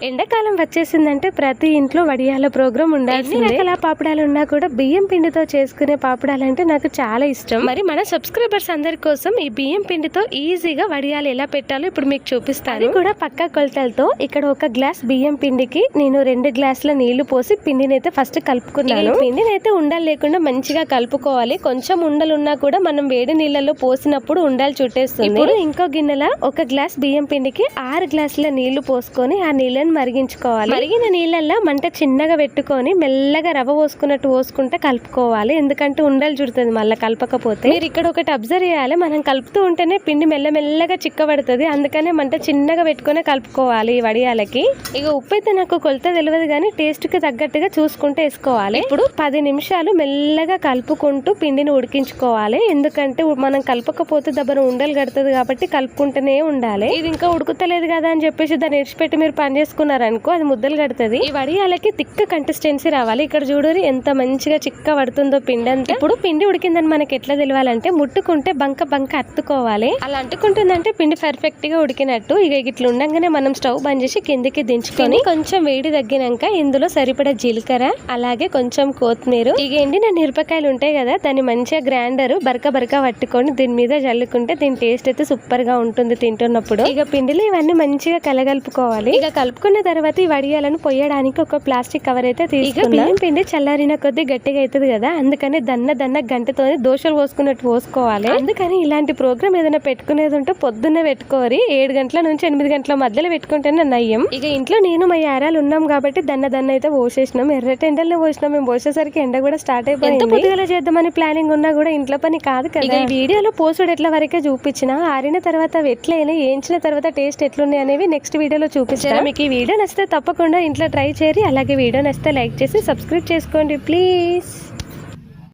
ఎండాకాలం వచ్చేసిందంటే ప్రతి ఇంట్లో వడియాల ప్రోగ్రామ్ ఉండాల్సిందే. రకాల పాపడాలు ఉన్నా కూడా బియ్యం పిండితో చేసుకునే పాపడాలు అంటే నాకు చాలా ఇష్టం. మరి మన సబ్స్క్రైబర్స్ అందరి కోసం ఈ బియ్యం పిండితో ఈజీగా వడియాలు ఎలా పెట్టాలో ఇప్పుడు మీకు చూపిస్తాను. కూడా పక్కా కొలతలతో ఇక్కడ ఒక గ్లాస్ బియ్యం పిండికి నేను 2 గ్లాసుల నీళ్లు పోసి పిండిని అయితే ఫస్ట్ కలుపుకున్నాను. పిండిని అయితే ఉండలు లేకుండా మంచిగా కలుపుకోవాలి. కొంచెం ఉండలు ఉన్నా కూడా మనం వేడి నీళ్ళలో పోసినప్పుడు ఉండలు చుట్టేస్తుంది. ఇప్పుడు ఇంకో గిన్నెల ఒక గ్లాస్ బియ్యం పిండికి 6 గ్లాసుల నీళ్లు పోసుకొని ఆ నీళ్ళని మరిగించుకోవాలి. మరిగిన నీళ్ళల్లో మంట చిన్నగా పెట్టుకొని మెల్లగా రవ్వ పోసుకున్నట్టు పోసుకుంటే కలుపుకోవాలి. ఎందుకంటే ఉండలు చుడుతుంది మళ్ళీ కలపకపోతే. మీరు ఇక్కడ ఒకటి అబ్జర్వ్ చేయాలి, మనం కలుపుతూ ఉంటేనే పిండి మెల్లమెల్లగా చిక్కబడుతుంది. అందుకనే మంట చిన్నగా పెట్టుకునే కలుపుకోవాలి ఈ వడియాలకి. ఇక ఉప్పు అయితే నాకు కొలత తెలియదు కానీ టేస్ట్ కి తగ్గట్టుగా చూసుకుంటే వేసుకోవాలి. ఇప్పుడు 10 నిమిషాలు మెల్లగా కలుపుకుంటూ పిండిని ఉడికించుకోవాలి. ఎందుకంటే మనం కలపకపోతే దబ్బన ఉండలు కడుతుంది కాబట్టి కలుపుకుంటూనే ఉండాలి. ఇది ఇంకా ఉడుకుతలేదు కదా అని చెప్పేసి దాన్ని ఇడిచిపెట్టి మీరు పని చేసుకున్నారనుకో అది ముద్దలు కడుతుంది. ఈ వడియాలకి తిక్క కన్సిస్టెన్సీ రావాలి. ఇక్కడ చూడరు ఎంత మంచిగా చిక్క పడుతుందో పిండి అంతా. ఇప్పుడు పిండి ఉడికిందని మనకి ఎట్లా తెలియాలంటే ముట్టుకుంటే బంక అంటుకోవాలి. అలా అంటుకుంటుందంటే పిండి పర్ఫెక్ట్ గా ఉడికినట్టు. ఇక ఇట్లా ఉండగానే మనం స్టవ్ బంద్ చేసి కిందికి దించుకొని కొంచెం వేడి తగ్గినాక ఇందులో సరిపడా జీలకర్ర అలాగే కొంచెం కొత్తిమీర, ఇక ఎండిన మిరపకాయలు ఉంటాయి కదా దాన్ని మంచిగా గ్రైండర్ బరక పట్టుకొని దీని మీద చల్లుకుంటే దీని టేస్ట్ అయితే సూపర్ గా ఉంటుంది తింటున్నప్పుడు. ఇక పిండిలో ఇవన్నీ మంచిగా కలగలుపుకోవాలి. ఇక కలుపుకున్న తర్వాత ఈ వడియాలను పొయ్యడానికి ఒక ప్లాస్టిక్ కవర్ అయితే తీసుకున్నాం. పిండి చల్లారిన కొద్దీ గట్టిగా అవుతుంది కదా, అందుకని దన్న గంటతో దోశలు పోసుకున్నట్టు పోసుకోవాలి. అందుకని ఇలాంటి ప్రోగ్రామ్ ఏదైనా పెట్టుకునేది ఉంటే పొద్దున్నే పెట్టుకోరి. 7 గంటల నుంచి 8 గంటల మధ్యలో పెట్టుకుంటేనే నయ్యం. ఇక ఇంట్లో నేను మా యారాలు ఉన్నాం కాబట్టి దన్న అయితే పోసేసినాం. ఎర్రటి ఎండల్లో పోసినాం. మేము పోసేసరికి ఎండ కూడా స్టార్ట్ అయిపోయింది. పొద్దుగల చేద్దామని ప్లానింగ్ ఉన్నా కూడా ఇంట్లో పని కాదు కదా. ఈ వీడియోలో పోసుడు ఎట్లా వరకే చూపించిన, ఆరిన తర్వాత ఎట్లయినా వేయించిన తర్వాత టేస్ట్ ఎట్లున్నాయి అనేవి నెక్స్ట్ వీడియోలో చూపించాను. మీకు ఈ వీడియో నచ్చితే తప్పకుండా ఇంట్లో ట్రై చేయరి. అలాగే వీడియో నచ్చితే లైక్ చేసి సబ్స్క్రైబ్ చేసుకోండి ప్లీజ్.